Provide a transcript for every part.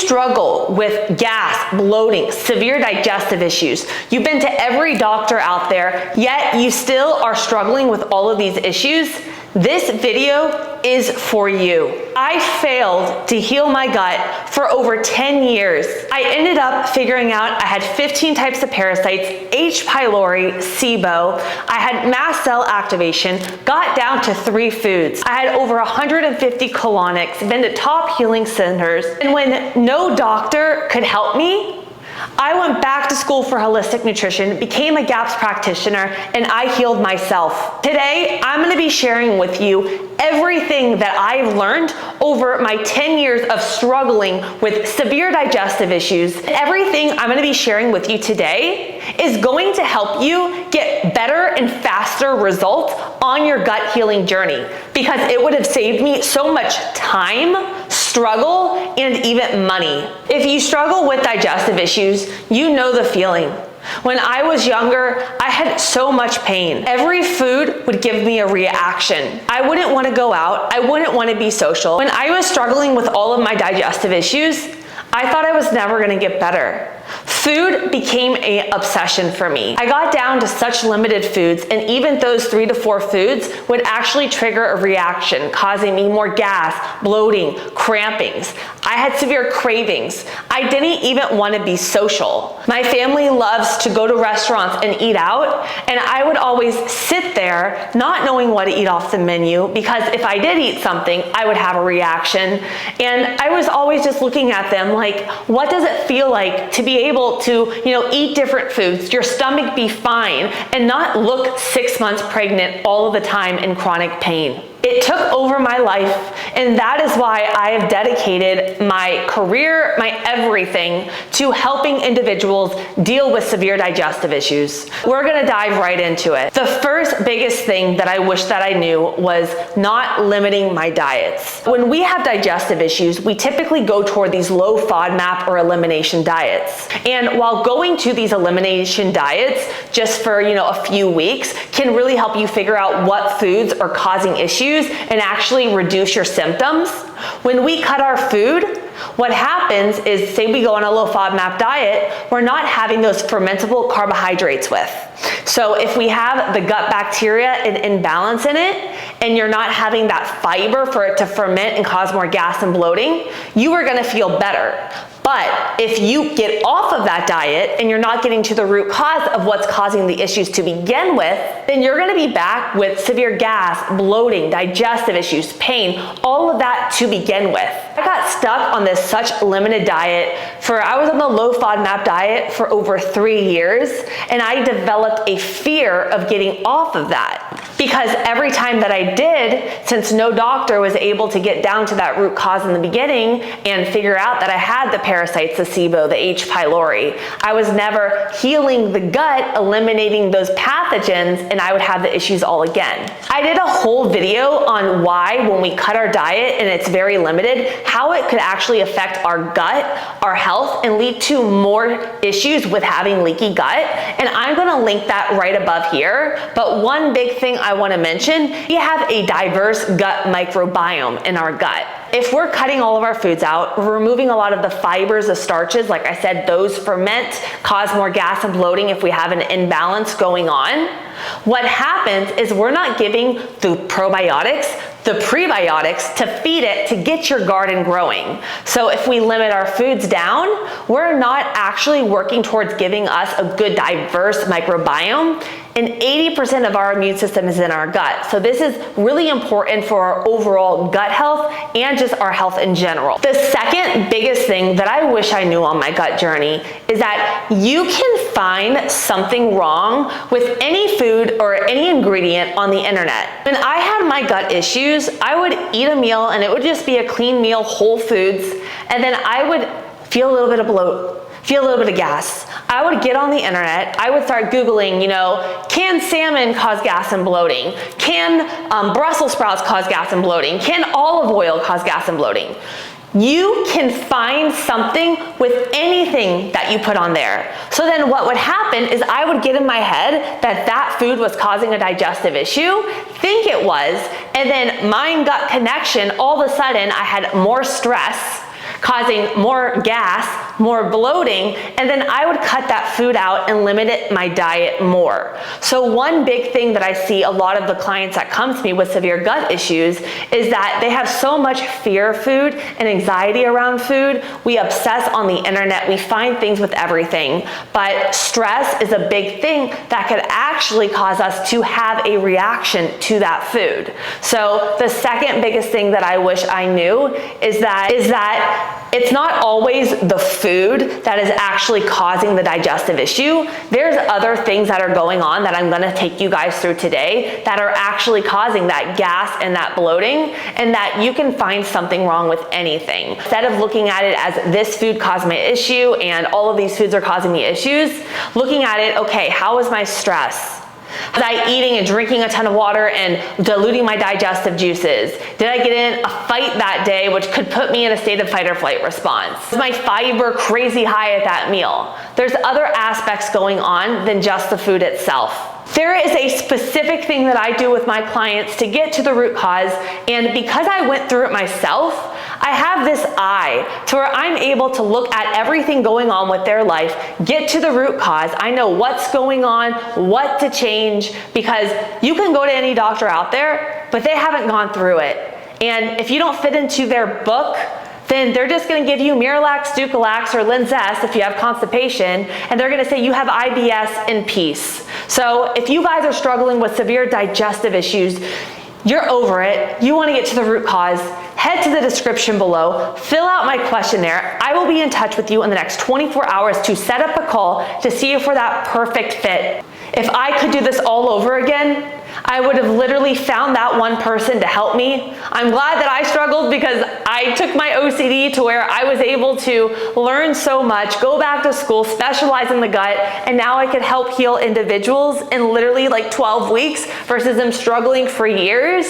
struggle with gas, bloating, severe digestive issues, you've been to every doctor out there, yet you still are struggling with all of these issues, this video is for you. I failed to heal my gut for over 10 years. I ended up figuring out I had 15 types of parasites, H. pylori, SIBO. I had mast cell activation, got down to 3 foods. I had over 150 colonics, been to top healing centers, and when no doctor could help me, I went back to school for holistic nutrition, became a GAPS practitioner, and I healed myself. Today, I'm going to be sharing with you everything that I've learned over my 10 years of struggling with severe digestive issues. Everything I'm going to be sharing with you today is going to help you get better and faster results on your gut healing journey, because it would have saved me so much time, struggle, and even money. If you struggle with digestive issues, you know the feeling. When I was younger, I had so much pain. Every food would give me a reaction. I wouldn't want to go out. I wouldn't want to be social. When I was struggling with all of my digestive issues, I thought I was never going to get better. Food became an obsession for me. I got down to such limited foods, and even those 3 to 4 foods would actually trigger a reaction, causing me more gas, bloating, crampings. I had severe cravings. I didn't even want to be social. My family loves to go to restaurants and eat out, and I would always sit there not knowing what to eat off the menu, because if I did eat something, I would have a reaction. And I was always just looking at them like, what does it feel like to be able to, eat different foods, your stomach be fine, and not look 6 months pregnant all of the time in chronic pain? It took over my life, and that is why I have dedicated my career, my everything, to helping individuals deal with severe digestive issues. We're gonna dive right into it. The first biggest thing that I wish that I knew was not limiting my diets. When we have digestive issues, we typically go toward these low FODMAP or elimination diets. And while going to these elimination diets just for a few weeks can really help you figure out what foods are causing issues and actually reduce your symptoms, when we cut our food, what happens is, say we go on a low FODMAP diet, we're not having those fermentable carbohydrates with. So if we have the gut bacteria in imbalance in it, and you're not having that fiber for it to ferment and cause more gas and bloating, you are gonna feel better. But if you get off of that diet and you're not getting to the root cause of what's causing the issues to begin with, then you're gonna be back with severe gas, bloating, digestive issues, pain, all of that to begin with. I got stuck on this such limited diet I was on the low FODMAP diet for over 3 years, and I developed a fear of getting off of that. Because every time that I did, since no doctor was able to get down to that root cause in the beginning and figure out that I had the parasites, the SIBO, the H. pylori, I was never healing the gut, eliminating those pathogens, and I would have the issues all again. I did a whole video on why when we cut our diet and it's very limited, how it could actually affect our gut, our health, and lead to more issues with having leaky gut. And I'm gonna link that right above here. But one big thing I wanna mention, we have a diverse gut microbiome in our gut. If we're cutting all of our foods out, we're removing a lot of the fibers, the starches, like I said, those ferment, cause more gas and bloating if we have an imbalance going on. What happens is we're not giving the probiotics, the prebiotics to feed it to get your garden growing. So if we limit our foods down, we're not actually working towards giving us a good diverse microbiome, and 80% of our immune system is in our gut. So this is really important for our overall gut health and just our health in general. The second biggest thing that I wish I knew on my gut journey is that you can find something wrong with any food or any ingredient on the internet. When I had my gut issues, I would eat a meal and it would just be a clean meal, whole foods, and then I would feel a little bit of bloat, feel a little bit of gas. I would get on the internet, I would start Googling, can salmon cause gas and bloating? Can Brussels sprouts cause gas and bloating? Can olive oil cause gas and bloating? You can find something with anything that you put on there. So then what would happen is I would get in my head that that food was causing a digestive issue, think it was, and then mind-gut connection, all of a sudden I had more stress, causing more gas, more bloating, and then I would cut that food out and limit my diet more. So one big thing that I see a lot of the clients that come to me with severe gut issues is that they have so much fear of food and anxiety around food. We obsess on the internet, we find things with everything, but stress is a big thing that could actually cause us to have a reaction to that food. So the second biggest thing that I wish I knew is that it's not always the food that is actually causing the digestive issue. There's other things that are going on that I'm gonna take you guys through today that are actually causing that gas and that bloating, and that you can find something wrong with anything. Instead of looking at it as this food caused my issue and all of these foods are causing me issues, looking at it, okay, how is my stress? Was I eating and drinking a ton of water and diluting my digestive juices? Did I get in a fight that day, which could put me in a state of fight or flight response? Was my fiber crazy high at that meal? There's other aspects going on than just the food itself. There is a specific thing that I do with my clients to get to the root cause, and because I went through it myself, I have this eye to where I'm able to look at everything going on with their life, get to the root cause. I know what's going on, what to change, because you can go to any doctor out there, but they haven't gone through it. And if you don't fit into their book, then they're just gonna give you Miralax, Ducalax, or Linzess if you have constipation, and they're gonna say you have IBS in peace. So if you guys are struggling with severe digestive issues, you're over it, you wanna get to the root cause, head to the description below, fill out my questionnaire. I will be in touch with you in the next 24 hours to set up a call to see if we're that perfect fit. If I could do this all over again, I would have literally found that one person to help me. I'm glad that I struggled because I took my OCD to where I was able to learn so much, go back to school, specialize in the gut, and now I could help heal individuals in literally like 12 weeks versus them struggling for years.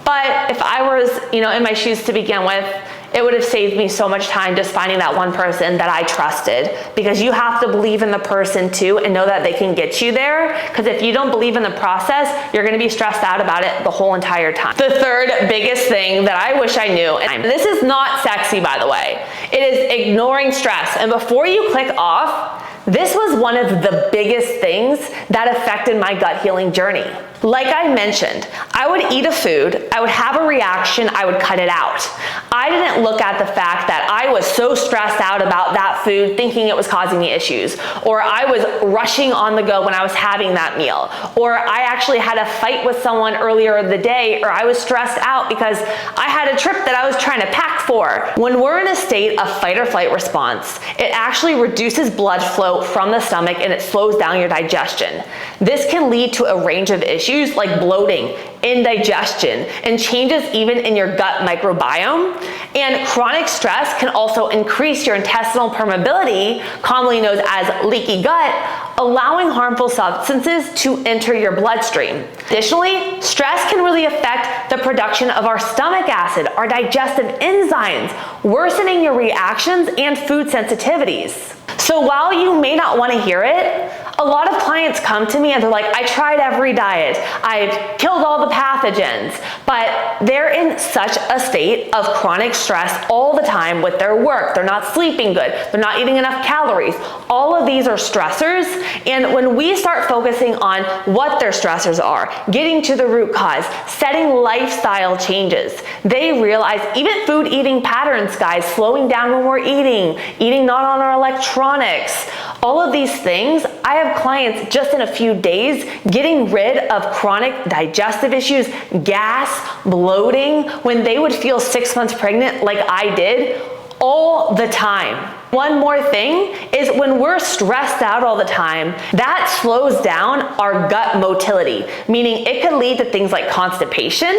But if I was, in my shoes to begin with, it would have saved me so much time just finding that one person that I trusted, because you have to believe in the person too and know that they can get you there, because if you don't believe in the process, you're going to be stressed out about it the whole entire time. The third biggest thing that I wish I knew, and this is not sexy by the way, it is ignoring stress. And before you click off, this was one of the biggest things that affected my gut healing journey. Like I mentioned, I would eat a food, I would have a reaction, I would cut it out. I didn't look at the fact that I was so stressed out about that food thinking it was causing me issues, or I was rushing on the go when I was having that meal, or I actually had a fight with someone earlier in the day, or I was stressed out because I had a trip that I was trying to pack for. When we're in a state of fight or flight response, it actually reduces blood flow from the stomach and it slows down your digestion. This can lead to a range of issues like bloating, indigestion, and changes even in your gut microbiome. And chronic stress can also increase your intestinal permeability, commonly known as leaky gut, allowing harmful substances to enter your bloodstream. Additionally, stress can really affect the production of our stomach acid, our digestive enzymes, worsening your reactions and food sensitivities. So while you may not want to hear it, a lot of clients come to me and they're like, I tried every diet, I've killed all the pathogens, but they're in such a state of chronic stress all the time with their work. They're not sleeping good, they're not eating enough calories. All of these are stressors, and when we start focusing on what their stressors are, getting to the root cause, setting lifestyle changes, they realize even food eating patterns, guys, slowing down when we're eating not on our electronics, all of these things, I have clients just in a few days getting rid of chronic digestive issues, gas, bloating, when they would feel 6 months pregnant like I did all the time. One more thing is when we're stressed out all the time, that slows down our gut motility, meaning it could lead to things like constipation,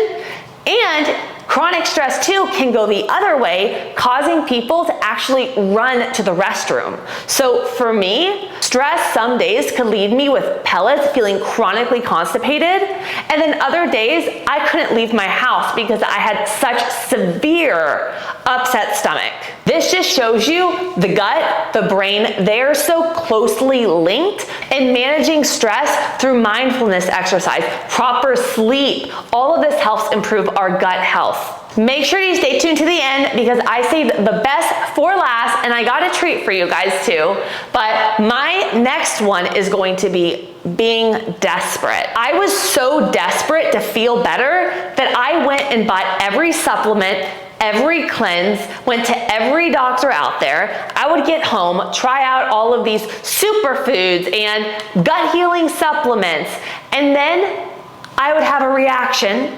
and chronic stress too can go the other way, causing people to actually run to the restroom. So for me, stress some days could lead me with pellets, feeling chronically constipated, and then other days I couldn't leave my house because I had such severe upset stomach. This just shows you the gut, the brain, they're so closely linked, and managing stress through mindfulness exercise, proper sleep, all of this helps improve our gut health. Make sure you stay tuned to the end because I saved the best for last, and I got a treat for you guys too. But my next one is going to be being desperate. I was so desperate to feel better that I went and bought every supplement, every cleanse, went to every doctor out there. I would get home, try out all of these superfoods and gut healing supplements, and then I would have a reaction.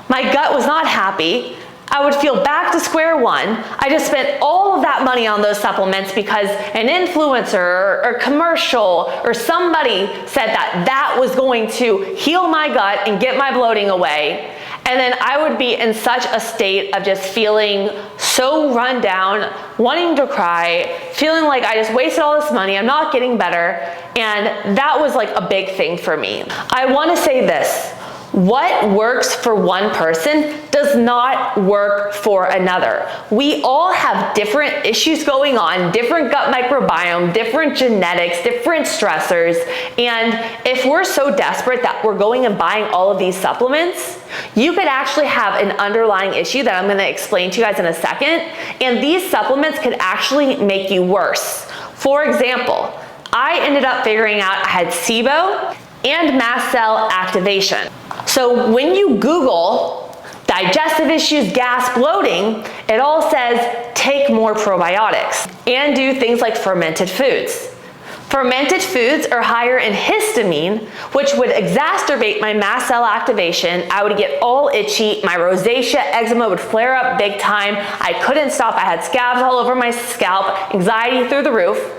My gut was not happy. I would feel back to square one. I just spent all of that money on those supplements because an influencer or commercial or somebody said that that was going to heal my gut and get my bloating away. And then I would be in such a state of just feeling so run down, wanting to cry, feeling like I just wasted all this money, I'm not getting better. And that was like a big thing for me. I want to say this. What works for one person does not work for another. We all have different issues going on, different gut microbiome, different genetics, different stressors. And if we're so desperate that we're going and buying all of these supplements, you could actually have an underlying issue that I'm going to explain to you guys in a second. And these supplements could actually make you worse. For example, I ended up figuring out I had SIBO and mast cell activation. So when you Google digestive issues, gas, bloating, it all says take more probiotics and do things like fermented foods. Fermented foods are higher in histamine, which would exacerbate my mast cell activation. I would get all itchy, my rosacea, eczema would flare up big time. I couldn't stop, I had scabs all over my scalp, anxiety through the roof.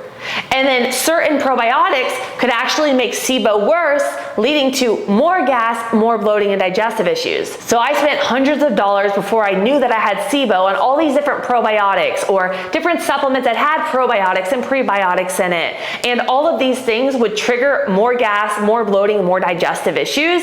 And then certain probiotics could actually make SIBO worse, leading to more gas, more bloating, and digestive issues. So I spent hundreds of dollars before I knew that I had SIBO on all these different probiotics or different supplements that had probiotics and prebiotics in it. And all of these things would trigger more gas, more bloating, more digestive issues.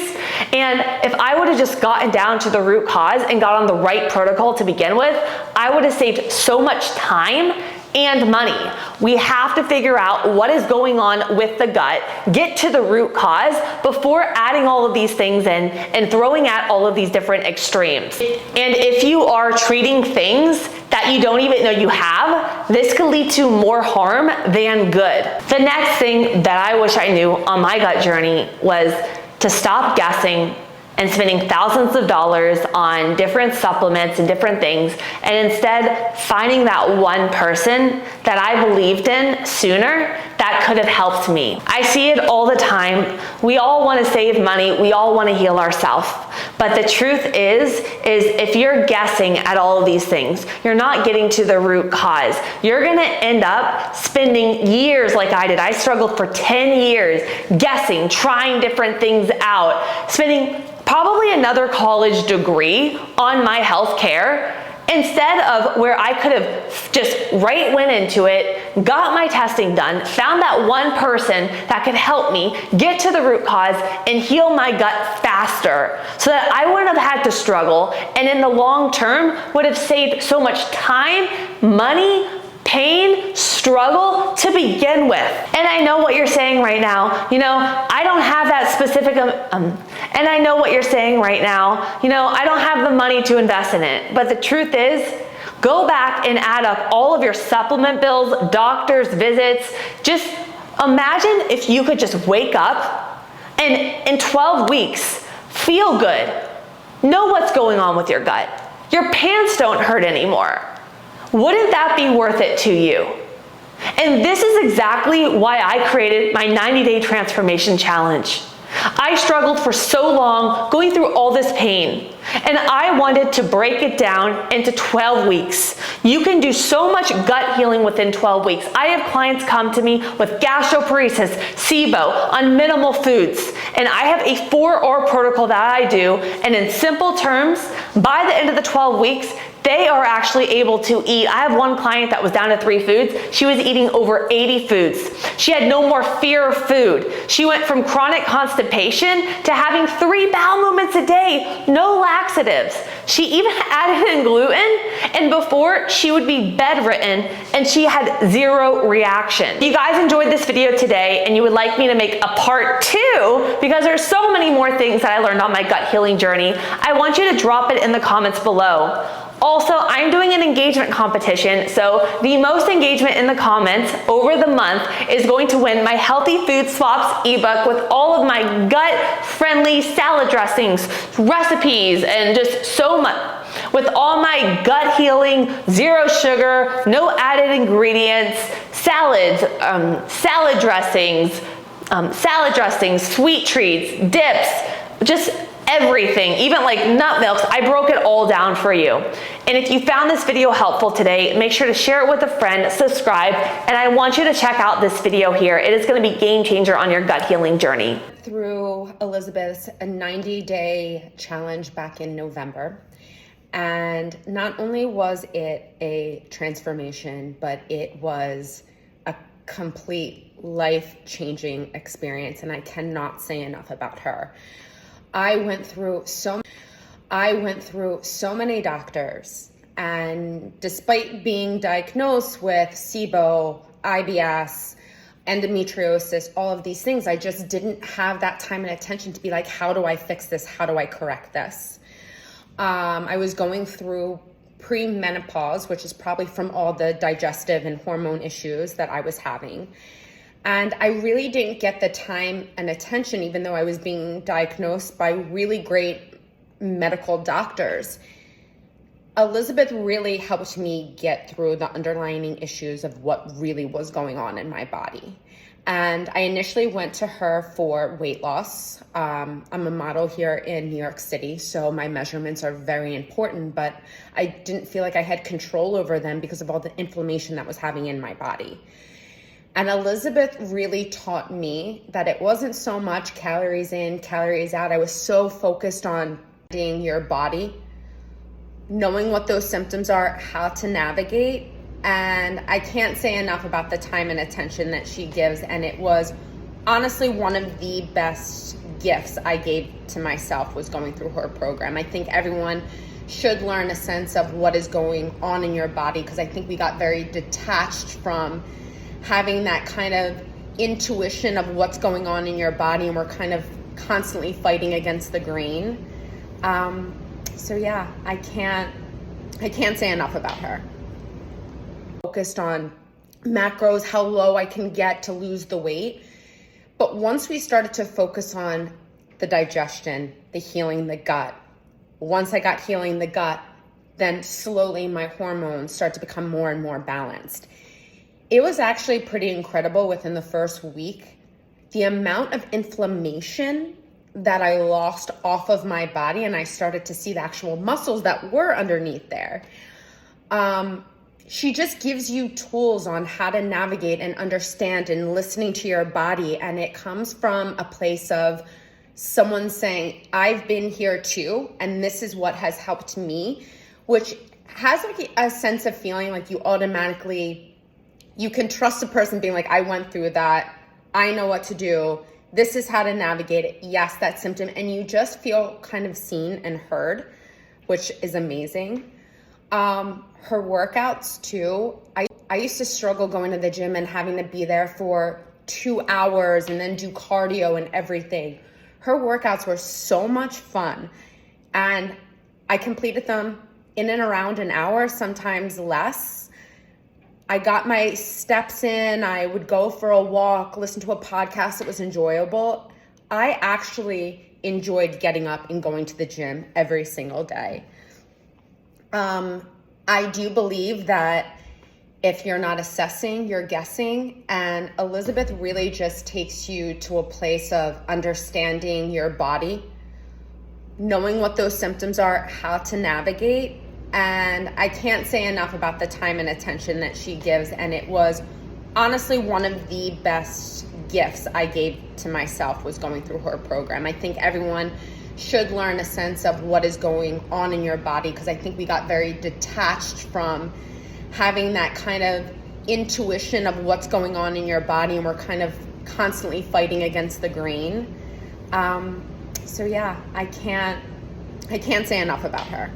And if I would have just gotten down to the root cause and got on the right protocol to begin with, I would have saved so much time and money. We have to figure out what is going on with the gut, get to the root cause before adding all of these things in and throwing at all of these different extremes. And if you are treating things that you don't even know you have, this could lead to more harm than good. The next thing that I wish I knew on my gut journey was to stop guessing and spending thousands of dollars on different supplements and different things, and instead finding that one person that I believed in sooner that could have helped me. I see it all the time. We all want to save money. We all want to heal ourselves. But the truth is if you're guessing at all of these things, you're not getting to the root cause. You're going to end up spending years like I did. I struggled for 10 years guessing, trying different things out, spending probably another college degree on my health care instead of where I could have just went into it, got my testing done, found that one person that could help me get to the root cause and heal my gut faster so that I wouldn't have had to struggle, and in the long term would have saved so much time, money, pain, struggle to begin with. And I know what you're saying right now, I don't have that specific, and I know what you're saying right now, I don't have the money to invest in it. But the truth is, go back and add up all of your supplement bills, doctor's visits. Just imagine if you could just wake up and in 12 weeks, feel good, know what's going on with your gut. Your pants don't hurt anymore. Wouldn't that be worth it to you? And this is exactly why I created my 90-day transformation challenge. I struggled for so long going through all this pain, and I wanted to break it down into 12 weeks. You can do so much gut healing within 12 weeks. I have clients come to me with gastroparesis, SIBO, on minimal foods, and I have a 4R protocol that I do, and in simple terms, by the end of the 12 weeks, they are actually able to eat. I have one client that was down to 3 foods. She was eating over 80 foods. She had no more fear of food. She went from chronic constipation to having 3 bowel movements a day, no lag laxatives. She even added in gluten, and before she would be bedridden and she had zero reaction. If you guys enjoyed this video today and you would like me to make a part 2, because there's so many more things that I learned on my gut healing journey, I want you to drop it in the comments below. Also, I'm doing an engagement competition, so the most engagement in the comments over the month is going to win my Healthy Food Swaps ebook with all of my gut-friendly salad dressings, recipes, and just so much. With all my gut healing, zero sugar, no added ingredients, salads, salad dressings, sweet treats, dips, just everything, even like nut milks. I broke it all down for you. And if you found this video helpful today, make sure to share it with a friend, subscribe, and I want you to check out this video here. It is going to be game changer on your gut healing journey. Through Elizabeth's 90-day challenge back in November. And not only was it a transformation, but it was a complete life-changing experience, and I cannot say enough about her. I went through so many doctors, and despite being diagnosed with SIBO, IBS, endometriosis, all of these things, I just didn't have that time and attention to be like, how do I fix this? How do I correct this? I was going through premenopause, which is probably from all the digestive and hormone issues that I was having. And I really didn't get the time and attention, even though I was being diagnosed by really great medical doctors. Elizabeth really helped me get through the underlying issues of what really was going on in my body. And I initially went to her for weight loss. I'm a model here in New York City, so my measurements are very important, but I didn't feel like I had control over them because of all the inflammation that was having in my body. And Elizabeth really taught me that it wasn't so much calories in, calories out. I was so focused on being your body, knowing what those symptoms are, how to navigate. And I can't say enough about the time and attention that she gives. And it was honestly one of the best gifts I gave to myself was going through her program. I think everyone should learn a sense of what is going on in your body, because I think we got very detached from having that kind of intuition of what's going on in your body, and we're kind of constantly fighting against the grain. So yeah, I can't say enough about her. Focused on macros, how low I can get to lose the weight. But once we started to focus on the digestion, the healing the gut, once I got healing the gut, then slowly my hormones start to become more and more balanced. It was actually pretty incredible within the first week, the amount of inflammation that I lost off of my body, and I started to see the actual muscles that were underneath there. She just gives you tools on how to navigate and understand and listening to your body, and it comes from a place of someone saying, I've been here too, and this is what has helped me, which has like a sense of feeling like you can trust a person being like, I went through that. I know what to do. This is how to navigate it. Yes, that symptom. And you just feel kind of seen and heard, which is amazing. Her workouts too. I used to struggle going to the gym and having to be there for 2 hours and then do cardio and everything. Her workouts were so much fun. And I completed them in and around an hour, sometimes less. I got my steps in, I would go for a walk, listen to a podcast that was enjoyable. I actually enjoyed getting up and going to the gym every single day. I do believe that if you're not assessing, you're guessing. And Elizabeth really just takes you to a place of understanding your body, knowing what those symptoms are, how to navigate. And I can't say enough about the time and attention that she gives. And it was honestly one of the best gifts I gave to myself was going through her program. I think everyone should learn a sense of what is going on in your body, because I think we got very detached from having that kind of intuition of what's going on in your body, and we're kind of constantly fighting against the grain. So yeah, I can't I can't say enough about her.